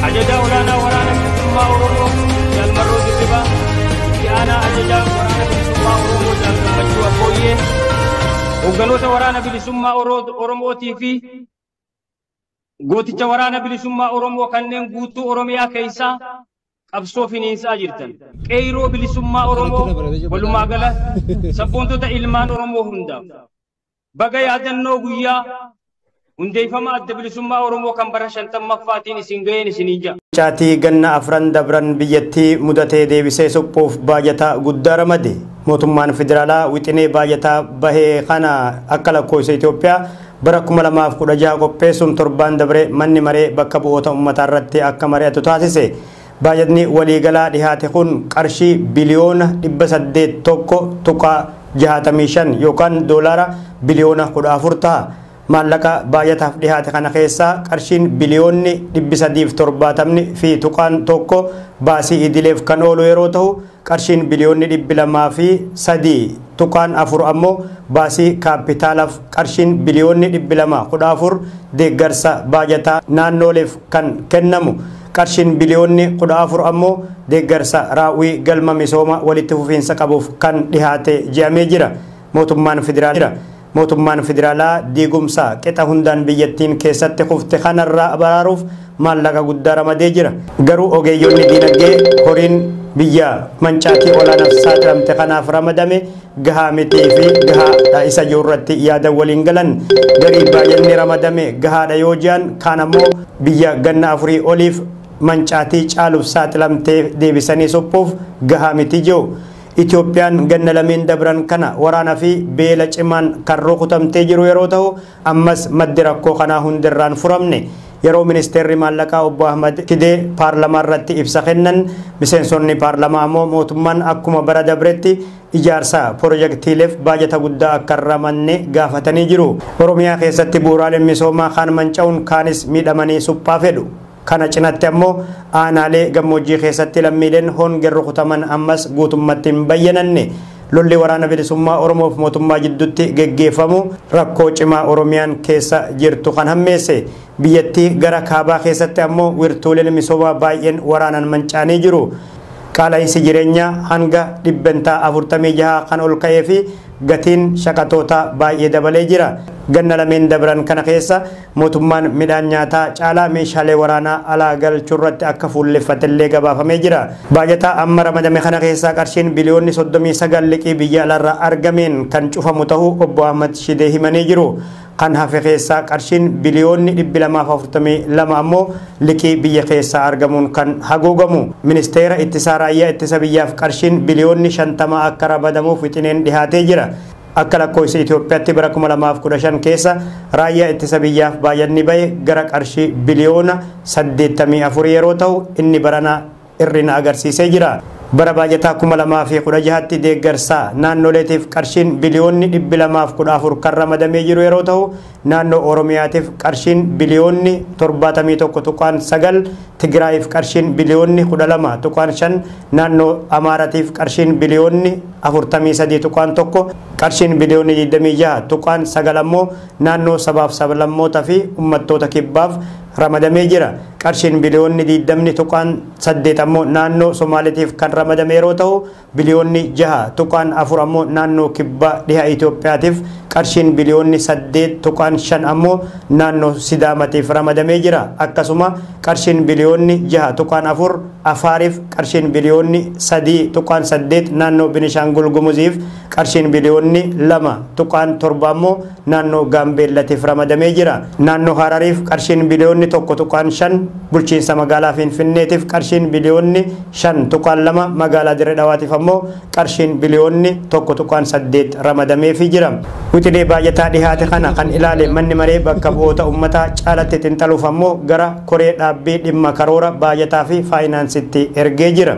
Ajaja olaanaa waraana bilisummaa Oromoo Jaalmarroo Dirribaa, itti aanaa ajajaa waraana bilisummaa Oromoo Jaal Gammachuu Abbooyyee, hogganoota waraana bilisummaa Oromootii fi gooticha waraana bilisummaa Oromoo kanneen guutuu Oromiyaa keessaa qabsoo finiinsaa jirtan. Qeerroo bilisummaa Oromoo walumaa gala sabboontota ilmaan Oromoo hundaaf baga yaadannoo guyyaa hundeeffama adda bilisummaa Oromoo kan bara 50ffaatiin isin ga'een isinii jira. Caatii ganna afran dabran biyyattii mudatee deebisee suphuuf baajataa guddaa ramade. Mootummaan federaalaa wixinee baajataa bahee kana akka lakkoofsa Itoophiyaa bara 2016 qopheessuun torbaan dabre manni maree bakka bu'oota uummataa irratti akka mari'atu taasise. Baajatni waliigalaa dhihaate kun qarshii biliyoona 801.65 yookaan doolaara biliyoona 14 ta'a. Maallaqa baajataaf dhihaate kana keessaa qarshiin biliyoonni 370 fi tuqaan tokko baasii idileef kan oolu yeroo ta'u, qarshiin biliyoonni 203 tuqaan 4 ammoo baasii kaapitaalaaf, qarshiin biliyoonni 214 deeggarsa baajataa naannooleef kan kennamu, qarshiin biliyoonni 14 ammoo deeggarsa raawwii galma misooma walitti fufiinsa qabuuf kan dhihaate jedhamee jira. Mootummaan federaalaa diigumsa qixa hundaan biyyattiin keessatti kufte kanarraa baraaruuf maallaqa guddaa ramadee jira. Garuu ogeeyyoonni diinagdee horiin biyya mancaatii olaanaaf saaxilamte kanaaf ramadame gahaa mitii fi gahaadha isa jirurratti yaada waliin galan. Garii baay'inni ramadame gahaadha yoo jiran kaan ammoo biyya ganna afurii oliif mancaatii caaluuf saaxilamtee deebisanii suphuuf gahaa mitii jiru. Itoophiyaan ganna lameen dabran kana waraana fi beela cimaan kan rukutamtee jiru yeroo ta'u, ammas maddi rakkoo kanaa hundirraan furamne. Yeroo ministeerri maallaqaa obbo Ahmad Shidee paarlamaa irratti ibsa kennan, miseensonni paarlamaa ammoo mootummaan akkuma bara dabretti ijaarsa pirojektiileef baajata guddaa akka ramanne gaafatanii jiru. Oromiyaa keessatti bu'uuraaleen misoomaa kaan manca'uun kaanis miidhamanii suphaa fedhu. Kana cinatti ammoo aanaalee gammoojjii keessatti lammiileen honge rukutaman ammas guutummatti hin bayyananne. Lolli waraana bilisummaa Oromoof mootummaa jidduutti geggeeffamu rakkoo cimaa Oromiyaan keessa jirtu kan hammeesse. Biyyattii gara kaabaa keessatti ammoo wirtuuleen misoomaa baay'een waraanaan manca'anii jiru. Qaala'insi jireenyaa hanga 46% kan ol ka'ee fi gatiin shaqatoota baay'ee dabalee jira. Ganna lameen dabran kana keessa mootummaan midhaan nyaataa caalaa meeshaalee waraanaa alaa galchuu irratti akka fuulleffatellee gabaafamee jira. Baajataa amma ramadame kana keessaa qarshiin biliyoonni 39 liqii biyya alaarraa argameen kan cufamu ta'uu obbo Ahmad Shidee himanii jiru. Kan hafe keessaa qarshiin biliyoonni 242 ammoo liqii biyya keessaa argamuun kan haguugamu. Ministeera ittisaa raayyaa ittisa biyyaaf qarshiin biliyoonni 50 akka ramadamuuf wixineen dhihaatee jira. Akka lakkoofsa Itoophiyaatti bara 2015 keessa raayyaa ittisa biyyaaf baay'inni bahe gara qarshii biliyoona 84 yeroo ta'u, inni barana irrina agarsiisee jira. Bara baajataa 2016tti deeggarsaa naannoleetiif qarshiin biliyoonni 214 kan ramadamee jiru yeroo ta'u, naannoo Oromiyaatiif qarshiin biliyoonni 71.9, Tigraayiif qarshiin biliyoonni 12.5, naannoo Amaaraatiif qarshiin biliyoonni 43.1, qarshiin biliyoonni 26.9 ammoo naannoo sabaaf sablammoota fi uummattoota kibbaaf ramadamee jira. Qarshiin biliyoonni 20.8 ammoo naannoo Somaaliitiif kan ramadame yeroo ta'u, biliyoonni 6.4 ammoo naannoo kibba dhiha Itoophiyaatiif, qarshiin biliyoonni 8.5 ammoo naannoo Sidaamatiif ramadamee jira. Akkasuma qarshiin biliyoonni 6.4 Afaariif, qarshiin biliyoonni 3.8 naannoo Binishaangul Gumuziif, qarshiin biliyoonni 2.7 ammoo naannoo Gaambeellatiif ramadamee jira. Naannoo Harariif qarshiin biliyoonni 1.5 bulchiinsa magaalaa Finfinneetiif, qarshiin biliyoonni 5.2 magaalaa Dirree Dhawaatiif ammoo qarshiin biliyoonni 1.8 ramadameefii jira. Wixinee baajataa dhihaate kana kan ilaale manni maree bakka bu'oota uummataa caalatti xinxaluuf ammoo gara koree dhaabbii dhimma karoora baajataa fi faayinaansitti ergee jira.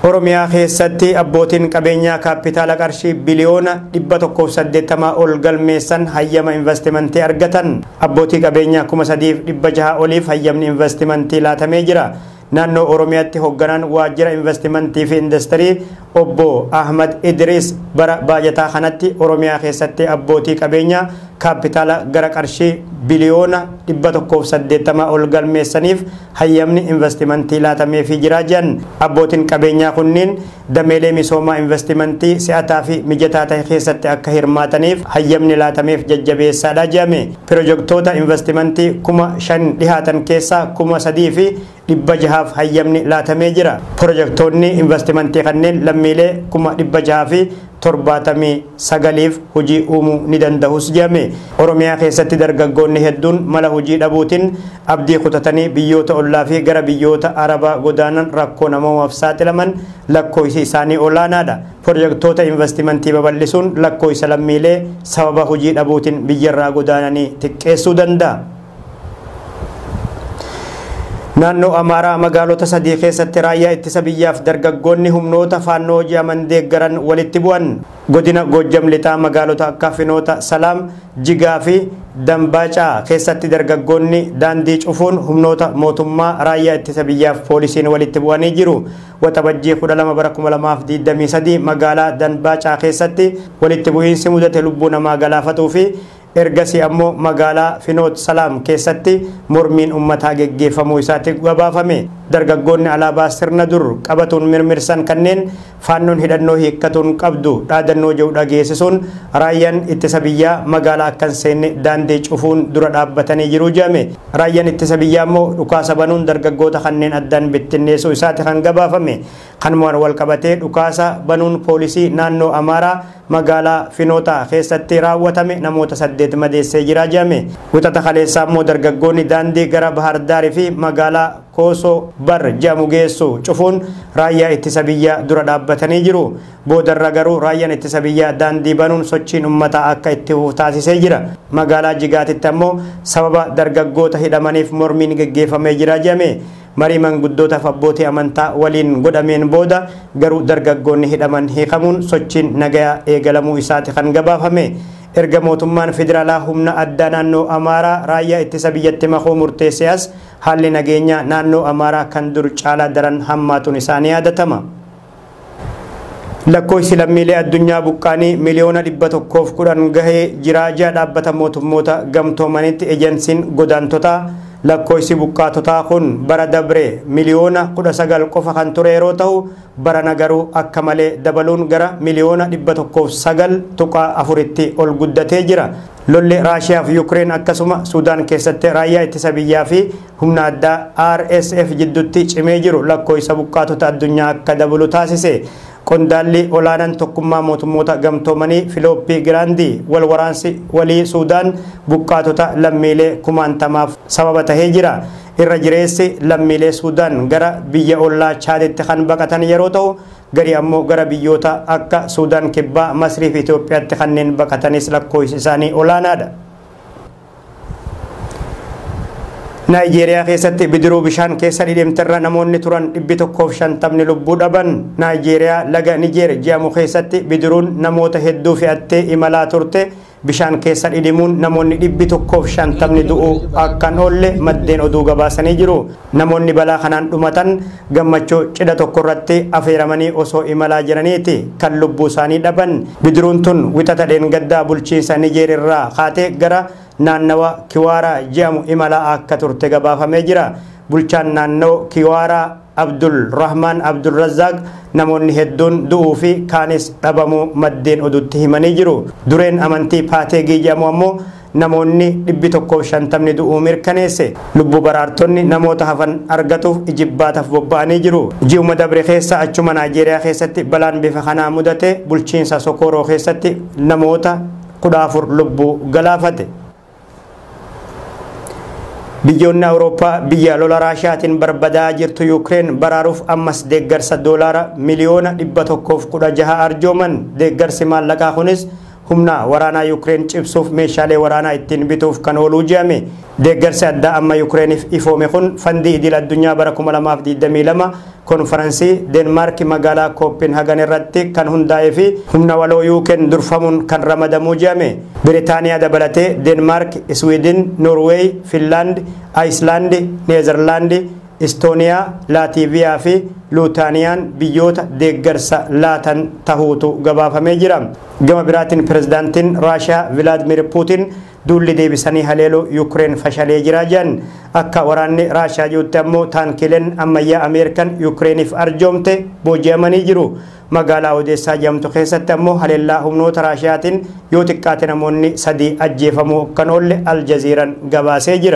Oromiyaa keessatti abbootiin qabeenyaa kaapitaala qarshii biliyoona 180 ol galmeessan hayyama investimentii argatan. Abbootii qabeenyaa 3,600 oliif hayyamni investimentii laatamee jira. Naannoo Oromiyaatti hoogganaan waajjira investimentii fi industirii obbo Ahmad Idris bara baajataa kanatti Oromiyaa keessatti abbootii qabeenyaa kaapitaala gara qarshii biliyoona 180 ol galmeessaniif hayyamni investimentii laatameefii jira jedhan. Abbootiin qabeenyaa kunniin dameelee misoomaa investimentii si'ataa fi mijataa ta'e keessatti akka hirmaataniif hayyamni laatameef jajjabeessaadha jedhame. Pirojektoota investimentii 5,000 dhihaatan keessaa 3,000 fi 600 hayyamni laatamee jira. Pirojektoonni investimentii kanneen lammiilee 600 fi 79 hojii uumuu ni danda'us jedhame. Oromiyaa keessatti dargaggoonni hedduun mala hojii dhabuutiin abdii kutatanii biyyoota ollaa fi gara biyyoota Arabaa godaanan rakkoo namoomaaf saaxilaman lakkoofsi isaanii olaanaadha. Pirojektoota investimentii babal'isuun lakkoofsa lammiilee sababa hojii dhabuutiin biyyarraa godaananii xiqqeessuu danda'a. Naannoo Amaaraa magaalota 3 keessatti raayyaa ittisa biyyaaf dargaggoonni humnoota faannoo jedhaman deeggaran walitti bu'an. Godina Goojjam lixaa magaalota akka Finoota Salaam, Jigaa fi Dambaacaa keessatti dargaggoonni daandii cufuun humnoota mootummaa raayyaa ittisa biyyaaf poolisiin walitti bu'anii jiru. Waxabajjii 12 bara 2023 magaalaa Dambaacaa keessatti walitti bu'iinsi mudate lubbuu namaa galaafatuu fi ergasii ammoo magaalaa Finoot Salaam keessatti mormiin ummataa geggeeffamuu isaatti gabaafame. Dargaggoonni alaabaa sirna dur qabatuun mirmirsan kanneen faannoon hidhannoo hiikkatuun qabdu dhaadannoo jedhu dhageessisuun raayyaan ittisa biyyaa magaalaa akka hin seenne daandii cufuun dura dhaabbatanii jiru jedhame. Raayyaan ittisa biyyaa ammoo dhukaasa banuun dargaggoota kanneen addaan bittinneessuu isaatti kan gabaafame. Kanumaan wal qabatee dhukaasa banuun poolisii naannoo Amaaraa magaalaa Finootaa keessatti raawwatame namoota 8 madeessee jira jedhame. Wixata kaleessaa ammoo dargaggoonni daandii gara Bahar Daarii fi magaalaa Koosoo Bar jedhamu geessu cufuun raayyaa ittisa biyyaa dura dhaabbatanii jiru. Boodarra garuu raayyaan ittisa biyyaa daandii banuun sochiin ummataa akka itti fufu taasisee jira. Magaalaa Jigaatitti ammoo sababa dargaggoota hidhamaniif mormiin geggeeffamee jira jedhame. Marii manguddootaaf abbootii amantaa waliin godhameen booda garuu dargaggoonni hidhaman hiikamuun sochiin nagayaa eegalamuu isaati kan gabaafame. Erga mootummaan federaalaa humna addaa naannoo Amaaraa raayyaa ittisa biyyatti makuu murteessee as haalli nageenyaa naannoo Amaaraa kan dur caalaa daran hammaatuun isaanii yaadatama. Lakkoofsi lammiilee addunyaa buqqaanii miliyoona 110 gahee jira jedha dhaabbata mootummoota gamtoomanitti ejensiin godaantotaa. Lakkoofsi buqqaatotaa kun bara dabre miliyoona 19 qofa kan ture yeroo ta'u barana garuu akka malee dabaluun gara miliyoona 109.4tti ol guddatee jira. Lolli Raashiyaa fi Yuukireen akkasuma Suudaan keessatti raayyaa ittisa biyyaa fi humna addaa RSF jidduutti cimee jiru lakkoofsa buqqaatota addunyaa akka dabalu taasise. Qondaalli olaanaan tokkummaa mootummoota gamtoomanii Filooppii Giraandii wal waraansi walii Suudaan buqqaatota lammiilee 60,000 sababa tahee jira. Irra jireessi lammiilee Suudaan gara biyya ollaa Chaaditti kan baqatan yeroo ta'u gari ammoo gara biyyoota akka Suudaan Kibbaa, Masrii fi Itoophiyaatti kanneen baqatanis lakkoofsi isaanii olaanaadha. Naayijeeriyaa keessatti bidiruu bishaan keessa dhidhimterra namoonni turan 150 lubbuu dhaban. Naayijeeriyaa laga Nijeer jedhamu keessatti bidiruun namoota hedduu fe'attee imalaa turte bishaan keessa dhidhimuun namoonni 150 du'uu akkan oolle maddeen oduu gabaasanii jiru. Namoonni balaa kanaan dhumatan gammachuu cidha tokko irratti affeeramanii osoo imalaa jiraniiti kan lubbuu isaanii dhaban. Bidiruun tun wixata dheengaddaa bulchiinsa Nijeer irraa kaatee gara naannawa Kiwaaraa jedhamu imalaa akka turte gabaafamee jira. Bulchaan naannoo Kiwaaraa Abdul Rahman Abdul Razak namoonni hedduun du'uu fi kaanis dhabamuu maddeen oduutti himanii jiru. Dureen amantii Paateegii jedhamu ammoo namoonni 150 du'uu mirkaneesse. Lubbuu baraartonni namoota hafan argatuuf ijibbaataaf bobba'anii jiru. Ji'uma dabre keessa achuma Naayijeeriyaa keessatti balaan bifa kanaa mudate bulchiinsa Sokoroo keessatti namoota 14 lubbuu galaafate. Biyyoonni Awurooppaa biyya lola Raashiyaatiin barbadaa jirtu Yuukireen baraaruuf ammas deeggarsa doolaara miliyoona 116 arjooman. Deeggarsi maallaqaa kunis humna waraanaa Yuukireen cibsuuf meeshaalee waraanaa ittiin bituuf kan ooluu jedhame. Deeggarsi addaa amma Yuukireeniif ifoome kun fandii idil addunyaa bara 2022 konferansii Deenmaark magaalaa Kooppenhaagen irratti kan hundaa'ee fi humna waloo Yuukireen durfamuun kan ramadamuu jedhame. Biritaaniyaa dabalatee Deenmaark, Swiidin, Noorweey, Finlaand, Ayislaand, Neezerlaand, Istooniyaa, Laatiiviyaa fi Luutaaniyaan biyyoota deeggarsa laatan tahuutu gabaafamee jira. Gama biraatiin pirezidaantiin Raashiyaa Vilaadimir Puutiin duulli deebisanii haleeluu Yuukireen fashalee jira jedhan. Akka waraanni Raashiyaa jirutti ammoo taankileen ammayyaa Ameerikaan Yuukireeniif arjoomte booji'amanii jiru. Magaalaa Odeessaa jedhamtu keessatti ammoo haleellaa humnoota Raashiyaatiin yoo xiqqaate namoonni 3 ajjeefamuu kan oolle Aljaziiraan gabaasee jira.